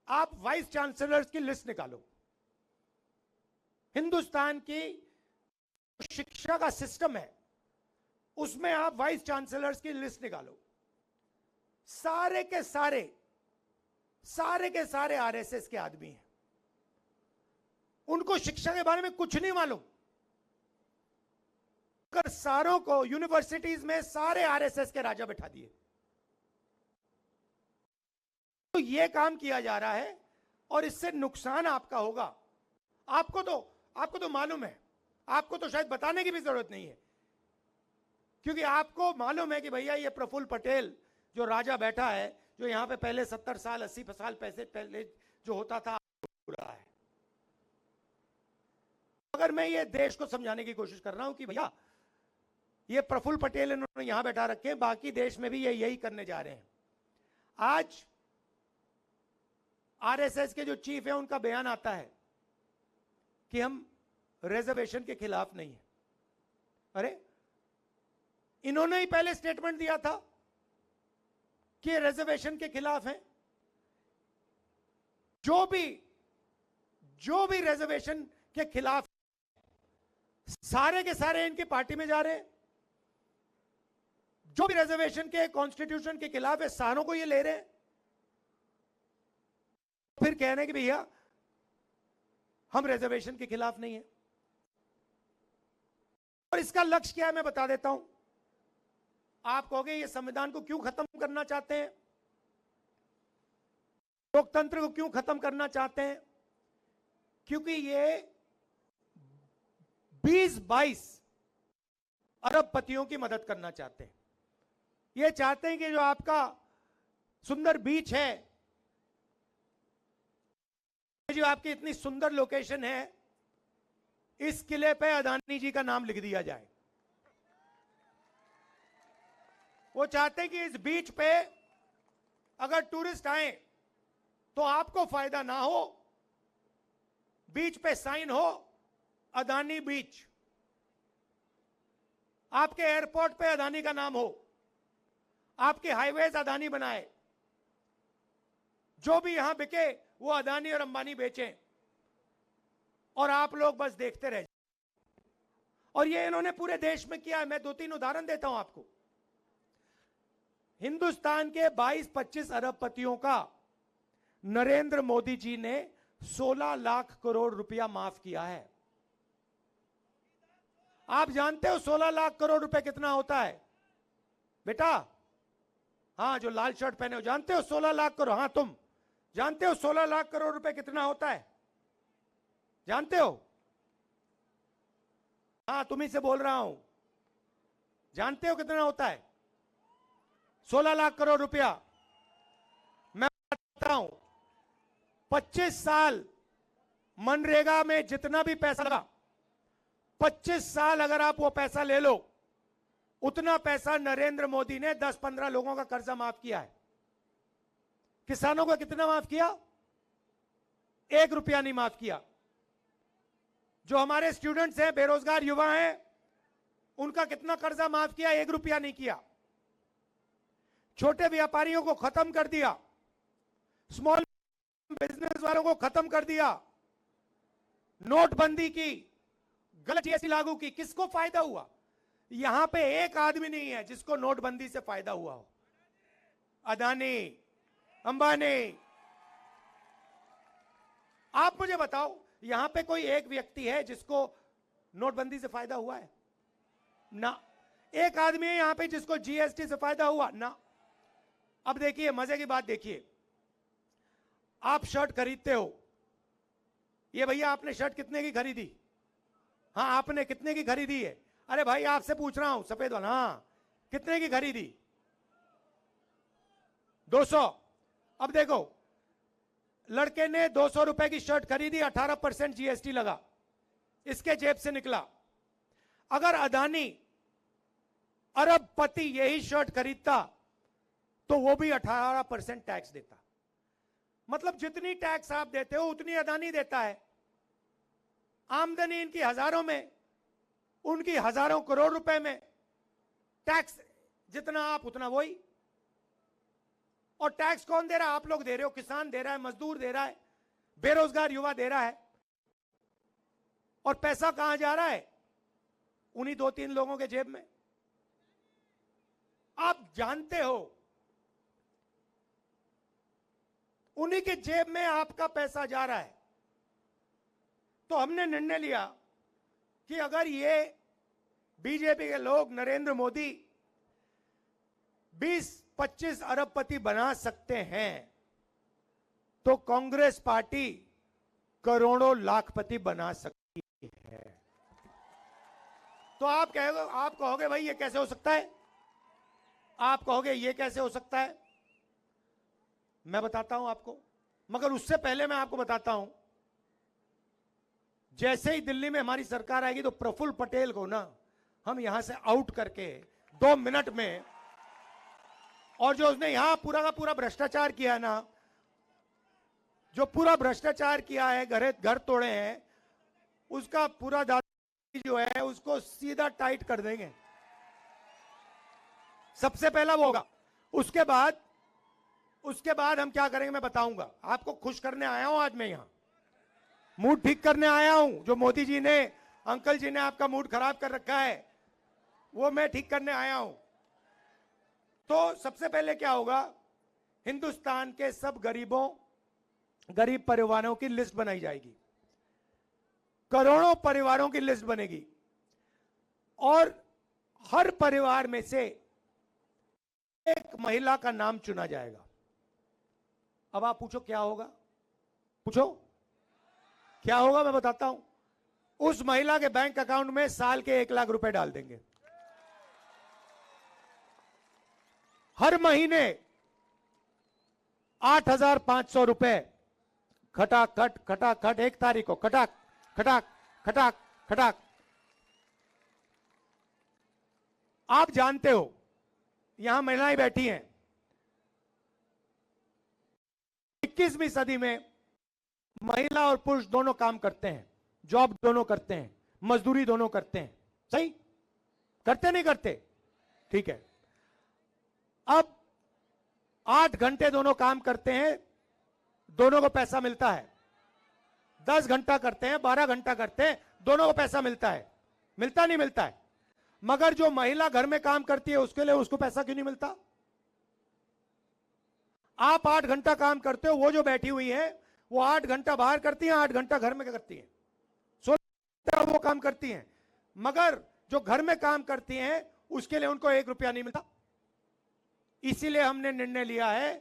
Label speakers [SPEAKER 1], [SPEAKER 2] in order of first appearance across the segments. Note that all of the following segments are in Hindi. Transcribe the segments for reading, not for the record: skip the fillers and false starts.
[SPEAKER 1] आप वाइस चांसलर्स की लिस्ट निकालो। हिंदुस्तान की शिक्षा का सिस्टम है उसमें आप वाइस चांसलर्स की लिस्ट निकालो। सारे के सारे आरएसएस के आदमी हैं, उनको शिक्षा के बारे में कुछ नहीं मालूम। कर सारों को यूनिवर्सिटीज में सारे आरएसएस के राजा बैठा दिए। तो यह काम किया जा रहा है और इससे नुकसान आपका होगा। आपको तो मालूम है, आपको तो शायद बताने की भी जरूरत नहीं है, क्योंकि आपको मालूम है कि भैया ये प्रफुल्ल पटेल जो राजा बैठा है, जो यहां पे पहले 70 साल 80 साल पहले जो होता था रहा है। अगर मैं ये देश को समझाने की कोशिश कर रहा हूं कि भैया ये प्रफुल्ल पटेल इन्होंने यहां बैठा रखे, बाकी देश में भी ये यही करने जा रहे हैं। आज आरएसएस के जो चीफ है उनका बयान आता है कि हम रिजर्वेशन के खिलाफ नहीं है। अरे इन्होंने ही पहले स्टेटमेंट दिया था कि रिजर्वेशन के खिलाफ है। जो भी रिजर्वेशन के खिलाफ सारे के सारे इनकी पार्टी में जा रहे हैं। जो भी रिजर्वेशन के कॉन्स्टिट्यूशन के खिलाफ है सारों को ये ले रहे हैं। फिर कह रहे हैं कि भैया हम रिजर्वेशन के खिलाफ नहीं है। और इसका लक्ष्य क्या है मैं बता देता हूं। आप कहोगे ये संविधान को क्यों खत्म करना चाहते हैं, लोकतंत्र को क्यों खत्म करना चाहते हैं? क्योंकि ये 20-22 अरबपतियों की मदद करना चाहते हैं। ये चाहते हैं कि जो आपका सुंदर बीच है, जो आपकी इतनी सुंदर लोकेशन है, इस किले पे अदानी जी का नाम लिख दिया जाए। वो चाहते हैं कि इस बीच पे अगर टूरिस्ट आए तो आपको फायदा ना हो, बीच पे साइन हो अदानी बीच, आपके एयरपोर्ट पे अदानी का नाम हो, आपके हाईवेज अदानी बनाए, जो भी यहां बिके वो अदानी और अंबानी बेचें और आप लोग बस देखते रह जाए। और ये इन्होंने पूरे देश में किया है। मैं 2-3 उदाहरण देता हूं आपको। हिंदुस्तान के 22-25 अरबपतियों का नरेंद्र मोदी जी ने 16 लाख करोड़ रुपया माफ किया है। आप जानते हो 16 लाख करोड़ रुपए कितना होता है बेटा? हाँ, जो लाल शर्ट पहने हो, जानते हो 16 लाख करोड़? हाँ, तुम जानते हो 16 लाख करोड़ रुपए कितना होता है? जानते हो? हाँ, तुम्ही से बोल रहा हूं। जानते हो कितना होता है 16 लाख करोड़ रुपया? मैं बताता हूं। 25 साल मनरेगा में जितना भी पैसा लगा, 25 साल अगर आप वो पैसा ले लो, उतना पैसा नरेंद्र मोदी ने 10-15 लोगों का कर्जा माफ किया है। किसानों का कितना माफ किया? 1 रुपया नहीं माफ किया। जो हमारे स्टूडेंट्स हैं, बेरोजगार युवा हैं, उनका कितना कर्जा माफ किया? 1 रुपया नहीं किया। छोटे व्यापारियों को खत्म कर दिया, स्मॉल बिजनेस वालों को खत्म कर दिया, नोटबंदी की, गलत जीएसटी लागू की। किसको फायदा हुआ? यहां पे एक आदमी नहीं है जिसको नोटबंदी से फायदा हुआ हो। अदानी, अंबानी। आप मुझे बताओ, यहां पे कोई एक व्यक्ति है जिसको नोटबंदी से फायदा हुआ है? ना। एक आदमी है यहां पे जिसको जीएसटी से फायदा हुआ? ना। अब देखिए मजे की बात, देखिए आप शर्ट खरीदते हो। ये भैया आपने शर्ट कितने की खरीदी? हाँ, आपने कितने की खरीदी है? अरे भाई आपसे पूछ रहा हूं, सफेद वाला। हाँ, कितने की खरीदी? 200। अब देखो, लड़के ने 200 रुपए की शर्ट खरीदी, 18% जीएसटी लगा, इसके जेब से निकला। अगर अदानी अरबपति यही शर्ट खरीदता तो वो भी 18% टैक्स देता। मतलब जितनी टैक्स आप देते हो उतनी अदानी देता है। आमदनी इनकी हजारों में, उनकी हजारों करोड़ रुपए में, टैक्स जितना आप उतना वही। और टैक्स कौन दे रहा है? आप लोग दे रहे हो, किसान दे रहा है, मजदूर दे रहा है, बेरोजगार युवा दे रहा है। और पैसा कहां जा रहा है? उन्हीं 2-3 लोगों के जेब में। आप जानते हो, उन्हीं के जेब में आपका पैसा जा रहा है। तो हमने निर्णय लिया कि अगर ये बीजेपी के लोग नरेंद्र मोदी 20-25 अरबपति बना सकते हैं, तो कांग्रेस पार्टी करोड़ों लाखपति बना सकती है। तो आप कहोगे भाई ये कैसे हो सकता है? आप कहोगे ये कैसे हो सकता है? मैं बताता हूं आपको, मगर उससे पहले मैं आपको बताता हूं, जैसे ही दिल्ली में हमारी सरकार आएगी तो प्रफुल्ल पटेल को ना हम यहां से आउट करके 2 मिनट में, और जो उसने यहां पूरा का पूरा भ्रष्टाचार किया है ना, जो पूरा भ्रष्टाचार किया है, घर तोड़े हैं, उसका पूरा दादा जो है उसको सीधा टाइट कर देंगे। सबसे पहला वो होगा। उसके बाद हम क्या करेंगे मैं बताऊंगा आपको। खुश करने आया हूं आज मैं यहां, मूड ठीक करने आया हूं। जो मोदी जी ने, अंकल जी ने आपका मूड खराब कर रखा है, वो मैं ठीक करने आया हूं। तो सबसे पहले क्या होगा, हिंदुस्तान के सब गरीब परिवारों की लिस्ट बनाई जाएगी। करोड़ों परिवारों की लिस्ट बनेगी और हर परिवार में से एक महिला का नाम चुना जाएगा। अब आप पूछो क्या होगा? पूछो क्या होगा? मैं बताता हूं। उस महिला के बैंक अकाउंट में साल के 1 लाख रुपए डाल देंगे। हर महीने 8,500 रुपए खटाखट 1 तारीख को खटाक खटाक खटाक खटाक। आप जानते हो यहां महिलाएं बैठी हैं, 21वीं सदी में महिला और पुरुष दोनों काम करते हैं, जॉब दोनों करते हैं, मजदूरी दोनों करते हैं। सही करते नहीं करते? ठीक है। अब 8 घंटे दोनों काम करते हैं, दोनों को पैसा मिलता है। 10 घंटा करते हैं, 12 घंटा करते हैं, दोनों को पैसा मिलता है। मिलता नहीं मिलता है? मगर जो महिला घर में काम करती है उसके लिए उसको पैसा क्यों नहीं मिलता? आप 8 घंटा काम करते हो, वो जो बैठी हुई है वो 8 घंटा बाहर करती है, 8 घंटा घर में करती है, 16 वो काम करती हैं। मगर जो घर में काम करती हैं उसके लिए उनको 1 रुपया नहीं मिलता। इसीलिए हमने निर्णय लिया है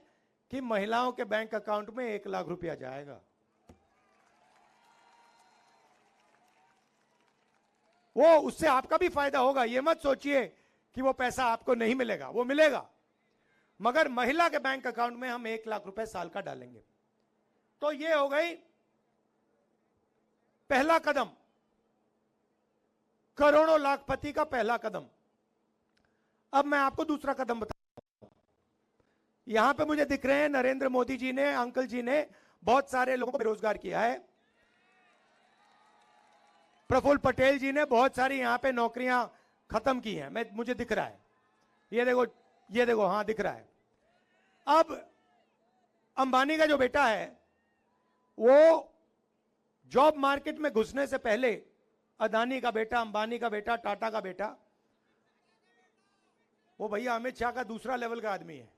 [SPEAKER 1] कि महिलाओं के बैंक अकाउंट में 1 लाख रुपया जाएगा। वो उससे आपका भी फायदा होगा। ये मत सोचिए कि वो पैसा आपको नहीं मिलेगा, वो मिलेगा। मगर महिला के बैंक अकाउंट में हम 1 लाख रुपए साल का डालेंगे। तो ये हो गई पहला कदम, करोड़ों लाखपति का पहला कदम। अब मैं आपको दूसरा कदम बताऊं। यहां पे मुझे दिख रहे हैं नरेंद्र मोदी जी ने, अंकल जी ने बहुत सारे लोगों को बेरोजगार किया है। प्रफुल्ल पटेल जी ने बहुत सारी यहां पे नौकरियां खत्म की हैं, मुझे दिख रहा है। ये देखो हां दिख रहा है। अब अंबानी का जो बेटा है वो जॉब मार्केट में घुसने से पहले, अदानी का बेटा, अंबानी का बेटा, टाटा का बेटा, वो भैया अमित शाह का दूसरा लेवल का आदमी है।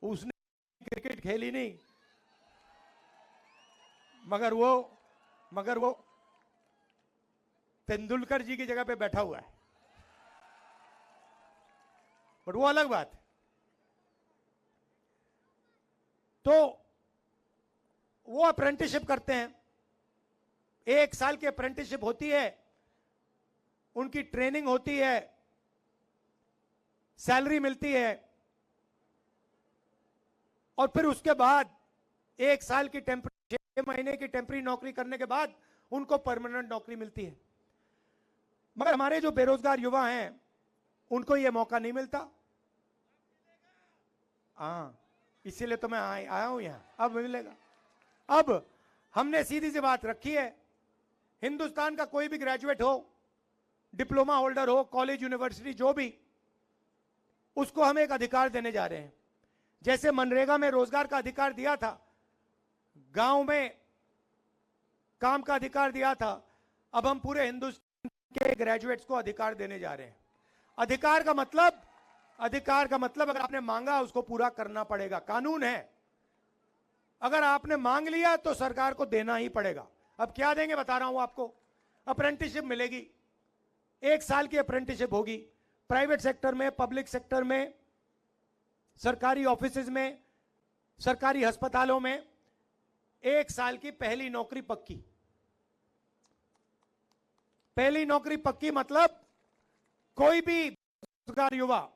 [SPEAKER 1] उसने क्रिकेट खेली नहीं, मगर वो तेंदुलकर जी की जगह पे बैठा हुआ है। बट वो अलग बात है। तो वो अप्रेंटिसशिप करते हैं, 1 साल की अप्रेंटिसशिप होती है, उनकी ट्रेनिंग होती है, सैलरी मिलती है, और फिर उसके बाद 1 साल की 6 महीने की टेम्पररी नौकरी करने के बाद उनको परमानेंट नौकरी मिलती है। मगर हमारे जो बेरोजगार युवा हैं उनको यह मौका नहीं मिलता। हाँ, इसीलिए तो मैं आया हूं यहां। अब मिलेगा। अब हमने सीधी सी बात रखी है, हिंदुस्तान का कोई भी ग्रेजुएट हो, डिप्लोमा होल्डर हो, कॉलेज यूनिवर्सिटी जो भी, उसको हम एक अधिकार देने जा रहे हैं। जैसे मनरेगा में रोजगार का अधिकार दिया था, गांव में काम का अधिकार दिया था, अब हम पूरे हिंदुस्तान के ग्रेजुएट्स को अधिकार देने जा रहे हैं। अधिकार का मतलब अगर आपने मांगा उसको पूरा करना पड़ेगा, कानून है। अगर आपने मांग लिया तो सरकार को देना ही पड़ेगा। अब क्या देंगे बता रहा हूं आपको। अप्रेंटिसशिप मिलेगी, 1 साल की अप्रेंटिसशिप होगी, प्राइवेट सेक्टर में, पब्लिक सेक्टर में, सरकारी ऑफिसेज में, सरकारी अस्पतालों में 1 साल की पहली नौकरी पक्की। पहली नौकरी पक्की मतलब कोई भी बेरोजगार युवा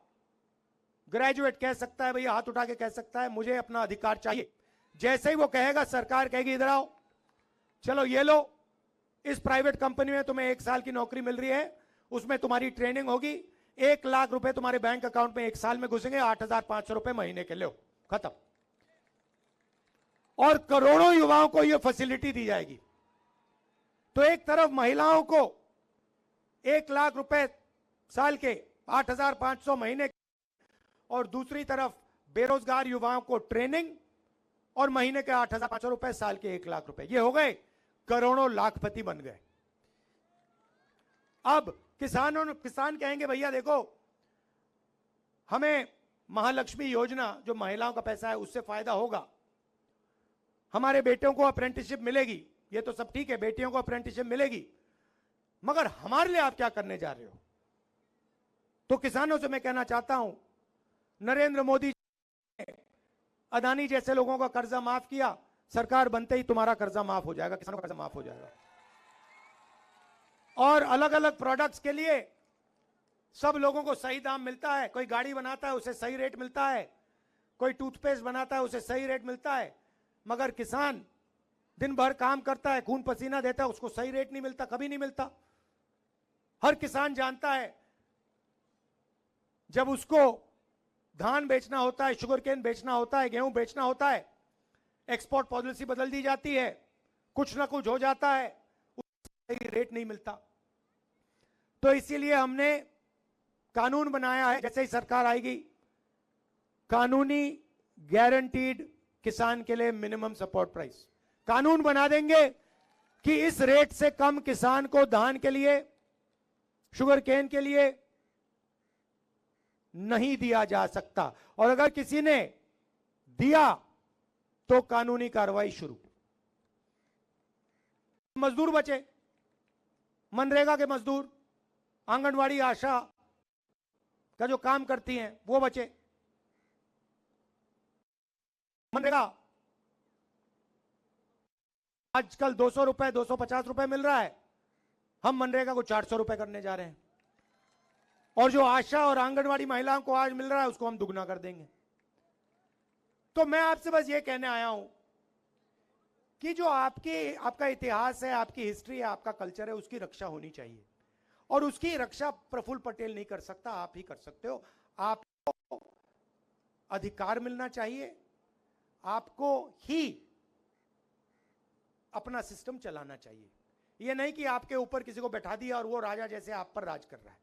[SPEAKER 1] ग्रेजुएट कह सकता है, भैया हाथ उठा के कह सकता है मुझे अपना अधिकार चाहिए। जैसे ही वो कहेगा सरकार कहेगी इधर आओ, चलो ये लो, इस प्राइवेट कंपनी में तुम्हें 1 साल की नौकरी मिल रही है, उसमें तुम्हारी ट्रेनिंग होगी, 1 लाख रुपए तुम्हारे बैंक अकाउंट में 1 साल में घुसेंगे, 8,500 रुपए महीने के, लो खत्म। और करोड़ों युवाओं को यह फैसिलिटी दी जाएगी। तो एक तरफ महिलाओं को 1 लाख रुपए साल के, 8,500 महीने, और दूसरी तरफ बेरोजगार युवाओं को ट्रेनिंग और महीने के 8,500 रुपए, साल के 1 लाख रुपए। ये हो गए करोड़ों लाखपति बन गए। अब किसान कहेंगे भैया देखो हमें महालक्ष्मी योजना जो महिलाओं का पैसा है उससे फायदा होगा, हमारे बेटियों को अप्रेंटिसशिप मिलेगी, ये तो सब ठीक है, बेटियों को अप्रेंटिसशिप मिलेगी, मगर हमारे लिए आप क्या करने जा रहे हो? तो किसानों से मैं कहना चाहता हूं, नरेंद्र मोदी ने अदानी जैसे लोगों का कर्जा माफ किया, सरकार बनते ही तुम्हारा कर्जा माफ हो जाएगा, किसानों का कर्जा माफ हो जाएगा। और अलग अलग प्रोडक्ट्स के लिए सब लोगों को सही दाम मिलता है। कोई गाड़ी बनाता है उसे सही रेट मिलता है, कोई टूथपेस्ट बनाता है उसे सही रेट मिलता है, मगर किसान दिन भर काम करता है, खून पसीना देता है, उसको सही रेट नहीं मिलता, कभी नहीं मिलता। हर किसान जानता है जब उसको धान बेचना होता है, शुगरकेन बेचना होता है, गेहूं बेचना होता है, एक्सपोर्ट पॉलिसी बदल दी जाती है, कुछ ना कुछ हो जाता है, सही रेट नहीं मिलता। तो इसीलिए हमने कानून बनाया है, जैसे ही सरकार आएगी, कानूनी गारंटीड किसान के लिए मिनिमम सपोर्ट प्राइस कानून बना देंगे कि इस रेट से कम किसान को धान के लिए, शुगर केन के लिए नहीं दिया जा सकता, और अगर किसी ने दिया तो कानूनी कार्रवाई शुरू। मजदूर बचे, मनरेगा के मजदूर, आंगनवाड़ी आशा का जो काम करती हैं वो बचे। मनरेगा आजकल 200 रुपए, 250 रुपए मिल रहा है, हम मनरेगा को 400 रुपए करने जा रहे हैं, और जो आशा और आंगनवाड़ी महिलाओं को आज मिल रहा है उसको हम दुगना कर देंगे। तो मैं आपसे बस ये कहने आया हूं कि जो आपका इतिहास है, आपकी हिस्ट्री है, आपका कल्चर है, उसकी रक्षा होनी चाहिए, और उसकी रक्षा प्रफुल्ल पटेल नहीं कर सकता, आप ही कर सकते हो। आपको अधिकार मिलना चाहिए, आपको ही अपना सिस्टम चलाना चाहिए। यह नहीं कि आपके ऊपर किसी को बैठा दिया और वो राजा जैसे आप पर राज कर रहा है,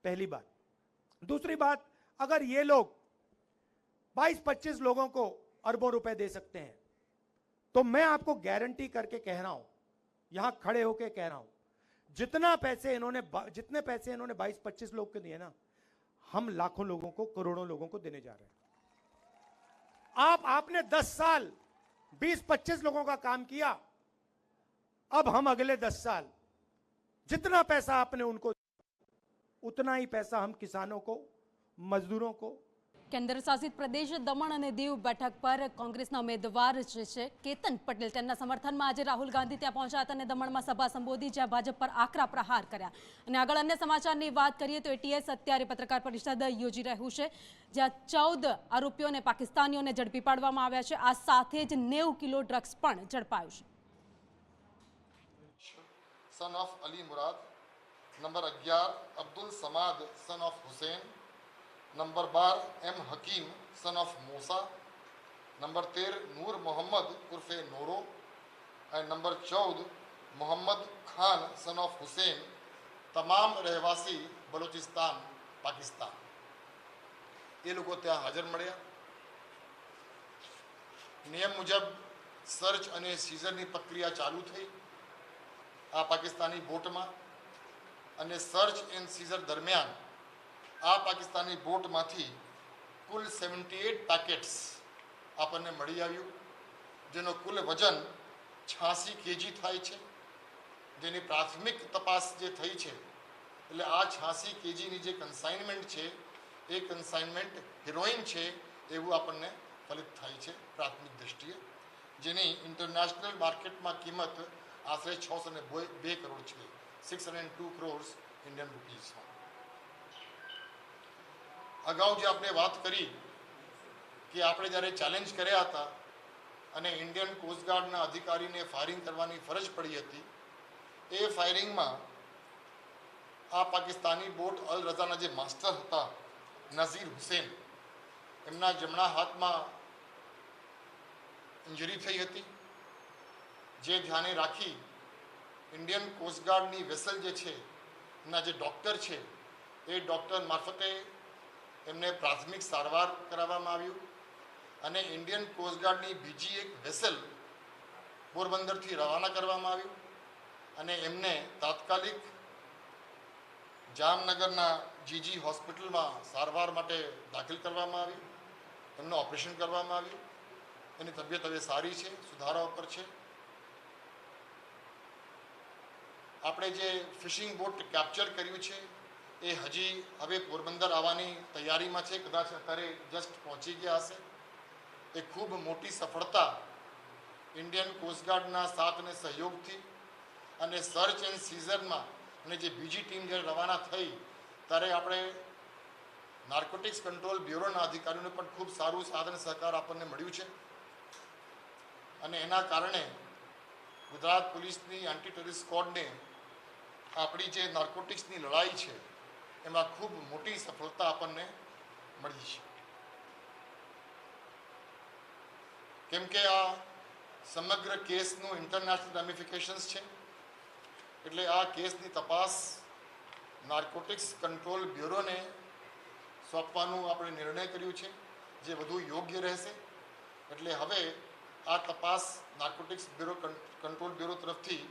[SPEAKER 1] पहली बात। दूसरी बात, अगर ये लोग 22-25 लोगों को अरबों रुपए दे सकते हैं, तो मैं आपको गारंटी करके कह रहा हूं, यहां खड़े होकर कह रहा हूं, जितने पैसे इन्होंने 22-25 लोग को दिए ना, हम लाखों लोगों को, करोड़ों लोगों को देने जा रहे हैं। आपने 10 साल 20-25 लोगों का काम किया, अब हम अगले 10 साल जितना पैसा आपने उनको, उतना ही पैसा हम किसानों को, मजदूरों को।
[SPEAKER 2] केंद्र शासित प्रदेश दमण और दीव बैठक पर कांग्रेसना उम्मीदवार केतन पटेल तेमना समर्थનમાં आज राहुल गांधी ત્યાં પહોંચ્યા હતા અને દમણમાં સભા સંબોધી, જ્યાં ભાજપ પર આકરા પ્રહાર કર્યા। અને આગળ અન્ય સમાચારની વાત કરીએ તો એટીએસ અત્યારે પત્રકાર પરિષદ યોજી રહ્યું છે, જ્યાં 14 આરોપીઓને પાકિસ્તાનીઓને ઝડપી પાડવામાં આવ્યા છે। આ સાથે જ 90 કિલો ડ્રગ્સ પણ ઝડપાયું છે।
[SPEAKER 3] Son of Ali Murad, number 11 Abdul Samad son of Hussain, number 12 M Hakim son of Musa, number 13 Noor Mohammad उर्फे Nooro, and number 14 Mohammad Khan son of Hussain, तमाम रहवासी बलूचिस्तान पाकिस्तान। એ લોકો ત્યાં હાજર મળ્યા. નિયમ મુજબ સર્ચ અને સીઝરની પ્રક્રિયા ચાલુ થઈ આ પાકિસ્તાની બોટમાં, અને સર્ચ એન્ડ સીઝર દરમિયાન આ પાકિસ્તાની બોટમાંથી કુલ 78 પેકેટ્સ આપણને મળી આવ્યું, જેનો કુલ વજન 86 કેજી થાય છે. જેની પ્રાથમિક તપાસ જે થઈ છે, એટલે આ 86 કેજીની જે કન્સાઇનમેન્ટ છે એ કન્સાઇનમેન્ટ હિરોઈન છે એવું આપણને ફલિત થાય છે પ્રાથમિક દૃષ્ટિએ, જેની ઇન્ટરનેશનલ માર્કેટમાં કિંમત આશરે 602 કરોડ છે, 602 crores ઇન્ડિયન રૂપીઝ. અગાઉ જે આપણે વાત કરી કે આપણે જ્યારે ચેલેન્જ કર્યા હતા અને ઇન્ડિયન કોસ્ટગાર્ડના અધિકારીને ફાયરિંગ કરવાની ફરજ પડી હતી, એ ફાયરિંગમાં આ પાકિસ્તાની બોટ અલ રઝાના જે માસ્ટર હતા નઝીર હુસેન, એમના જમણા હાથમાં ઇન્જરી થઈ હતી, જે ધ્યાને રાખી ઇન્ડિયન કોસ્ટગાર્ડની વેસલ જે છે એના જે ડૉક્ટર છે એ ડૉક્ટર મારફતે એમને પ્રાથમિક સારવાર કરાવવામાં આવ્યું, અને ઇન્ડિયન કોસ્ટગાર્ડની બીજી એક વેસલ પોરબંદરથી રવાના કરવામાં આવ્યું, અને એમને તાત્કાલિક જામનગરના જીજી હોસ્પિટલમાં સારવાર માટે દાખલ કરવામાં આવ્યું. એમનું ઓપરેશન કરવામાં આવ્યું. એની તબિયત હવે સારી છે, સુધારા ઉપર છે. આપણે જે ફિશિંગ બોટ કેપ્ચર કર્યું છે એ હજી હવે પોરબંદર આવવાની તૈયારીમાં છે, કદાચ અત્યારે જસ્ટ પહોંચી ગયા હશે. એ ખૂબ મોટી સફળતા ઇન્ડિયન કોસ્ટગાર્ડના સાથ અને સહયોગથી, અને સર્ચ એન્ડ સીઝરમાં અને જે બીજી ટીમ જ્યારે રવાના થઈ ત્યારે આપણે નાર્કોટિક્સ કંટ્રોલ બ્યુરોના અધિકારીઓને પણ ખૂબ સારું સાથ અને સહકાર આપણને મળ્યું છે, અને એના કારણે ગુજરાત પોલીસની એન્ટી ટેરરિસ્ટ સ્ક્વોડને આપણી જે નાર્કોટિક્સની લડાઈ છે એમાં ખૂબ મોટી સફળતા આપણને મળી છે. કેમ કે આ સમગ્ર કેસનું ઇન્ટરનેશનલ રેમિફિકેશન્સ છે, એટલે આ કેસની તપાસ નાર્કોટિક્સ કંટ્રોલ બ્યુરોને સોંપવાનું આપણે નિર્ણય કર્યું છે, જે વધુ યોગ્ય રહેશે. એટલે હવે આ તપાસ નાર્કોટિક્સ બ્યુરો કંટ્રોલ બ્યુરો તરફથી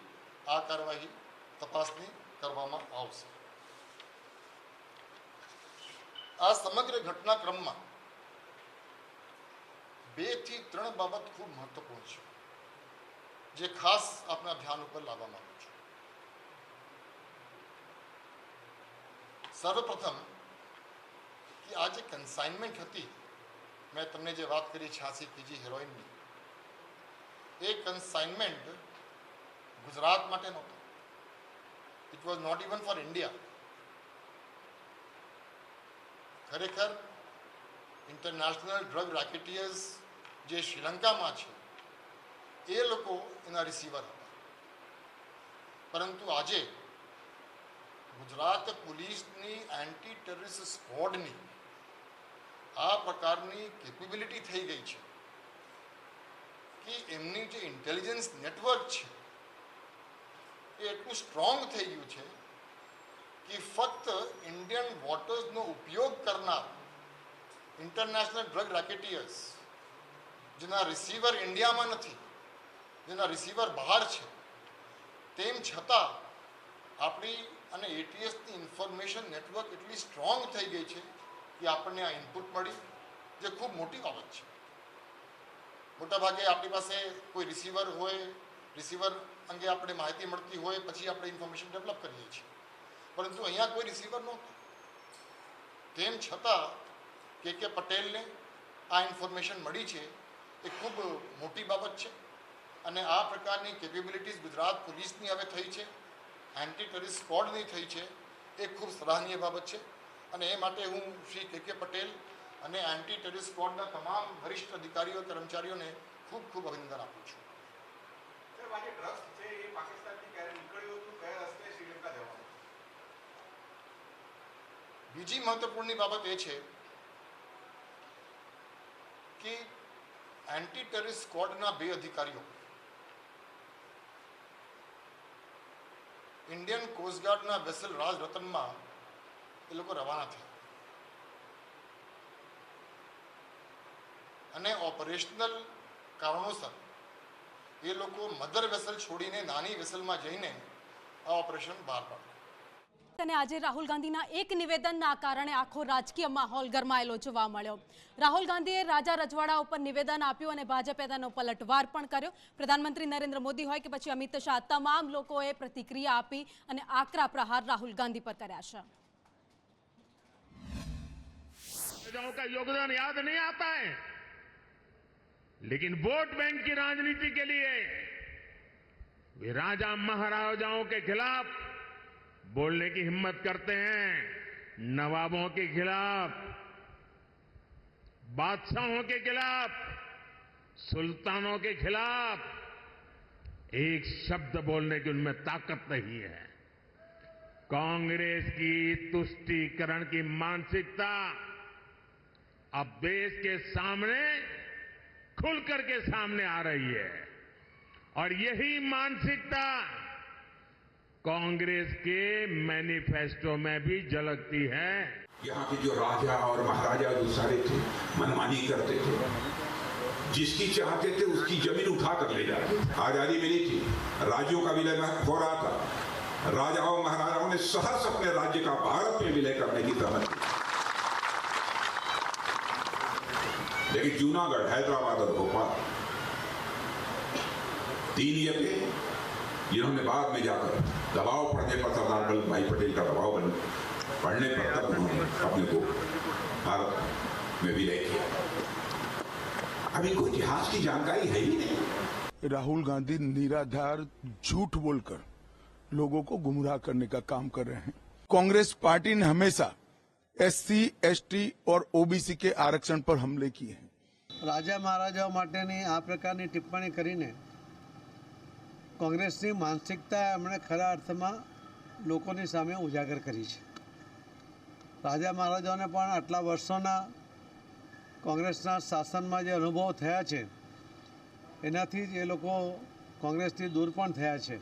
[SPEAKER 3] આ કાર્યવાહી તપાસની કરવામાં આવશે. આ સમગ્ર ઘટનાક્રમમાં 2 થી 3 બાબત ખૂબ મહત્વપૂર્ણ છે, જે ખાસ આપણા ધ્યાન ઉપર લાવવા માંગુ છું. સર્વપ્રથમ કે આ જે કન્સાઇનમેન્ટ હતી, મેં તમને જે વાત કરી 86 કેજી હેરોઇનની, એ કન્સાઇનમેન્ટ ગુજરાત માટે નહોતો. It was not even for India. ખરેખર ઇન્ટરનેશનલ ડ્રગ રેકેટિયર્સ જે શ્રીલંકામાં છે એ લોકો એના રિસીવર હતા, પરંતુ આજે ગુજરાત પોલીસની એન્ટી ટેરરિસ્ટ સ્ક્વોડની આ પ્રકારની કેપેબિલિટી થઈ ગઈ છે કે એમની જે ઇન્ટેલિજન્સ નેટવર્ક છે એ એટલું સ્ટ્રોંગ થઈ ગયું છે કે ફક્ત ઇન્ડિયન વોટર્સનો ઉપયોગ કરનાર ઇન્ટરનેશનલ ડ્રગ રેકેટિયર્સ જેના રિસીવર ઇન્ડિયામાં નથી, જેના રિસીવર બહાર છે, તેમ છતાં આપણી અને એટીએસની ઇન્ફોર્મેશન નેટવર્ક એટલી સ્ટ્રોંગ થઈ ગઈ છે કે આપણને આ ઇનપુટ મળી, જે ખૂબ મોટી બાબત છે. મોટાભાગે આપણી પાસે કોઈ રિસીવર હોય, રિસીવર અંગે આપણે માહિતી મળતી હોય પછી આપણે ઇન્ફોર્મેશન ડેવલપ કરીએ છીએ, પરંતુ અહીંયા કોઈ રિસીવર નહોતું. તેમ છતાં કે પટેલને આ ઇન્ફોર્મેશન મળી છે, એ ખૂબ મોટી બાબત છે. અને આ પ્રકારની કેપેબિલિટીઝ ગુજરાત પોલીસની હવે થઈ છે, એન્ટી ટેરરિસ્ટ સ્ક્વોડની થઈ છે, એ ખૂબ સરાહનીય બાબત છે. અને એ માટે હું શ્રી કે પટેલ અને એન્ટી ટેરરિસ્ટ સ્ક્વોડના તમામ વરિષ્ઠ અધિકારીઓ કર્મચારીઓને ખૂબ ખૂબ અભિનંદન આપું છું. બીજી મહત્વપૂર્ણની બાબત એ છે કે એન્ટી ટેરરિસ્ટ સ્ક્વોડના 2 અધિકારીઓ ઇન્ડિયન કોસ્ટગાર્ડના વેસલ રાજ રતનમાં એ લોકો રવાના થયા. અને ઓપરેશનલ કારણોસર એ લોકો મધર વેસલ છોડીને નાની વેસલમાં જઈને આ ઓપરેશન બહાર પાડ્યું.
[SPEAKER 2] અને આજે રાહુલ ગાંધીના એક નિવેદનના કારણે આખો રાજકીય માહોલ ગરમાયેલો જોવા મળ્યો. રાહુલ ગાંધીએ રાજા રજવાડા ઉપર નિવેદન આપ્યું અને ભાજપે તેનો પલટવાર પણ કર્યો. પ્રધાનમંત્રી નરેન્દ્ર મોદી હોય કે પછી અમિત શાહ, તમામ લોકોએ પ્રતિક્રિયા આપી અને આકરા પ્રહાર રાહુલ ગાંધી પર કર્યા છે.
[SPEAKER 4] का योगदान याद नहीं आता है, लेकिन वोट बैंक की राजनीति के लिए वे राजा महाराजाओं के खिलाफ बोलने की हिम्मत करते हैं, नवाबों के खिलाफ, बादशाहों के खिलाफ, सुल्तानों के खिलाफ एक शब्द बोलने की उनमें ताकत नहीं है. कांग्रेस की तुष्टीकरण की मानसिकता अब देश के सामने खुल करके सामने आ रही है और यही मानसिकता कांग्रेस के मैनिफेस्टो में भी झलकती है.
[SPEAKER 5] यहाँ के जो राजा और महाराजा जो सारे थे मनमानी करते थे, जिसकी चाहते थे उसकी जमीन उठा कर ले जाते. आजादी मिली थी, राज्यों का विलय हो रहा था, राजाओं महाराजाओं ने सहर्ष अपने राज्य का भारत में विलय करने की तमन्ना की. लेकिन जूनागढ़, हैदराबाद और भोपाल तीन ये थे जिन्होंने बाद में जाकर दबाव पड़ने पर सरदार वल्लभ भाई पटेल का दबाव पड़ने पर तब उन्होंने अपने को भारत में विलय किया. अब इनको इतिहास की जानकारी है ही नहीं.
[SPEAKER 6] राहुल गांधी निराधार झूठ बोलकर लोगों को गुमराह करने का काम कर रहे हैं. कांग्रेस पार्टी ने हमेशा एससी, एसटी और ओबीसी के आरक्षण पर हमले किए हैं.
[SPEAKER 7] राजा महाराजाओं माटेनी आ प्रकारनी टिप्पणी करीने कांग्रेसनी मानसिकता एमणे खरा अर्थमां लोकोनी सामे उजागर करी छे. राजा महाराजाओने पण आटला वर्षोना कांग्रेसना शासनमां जे अनुभव थया छे एनाथी ज ए लोको कांग्रेसथी दूर पण थया छे.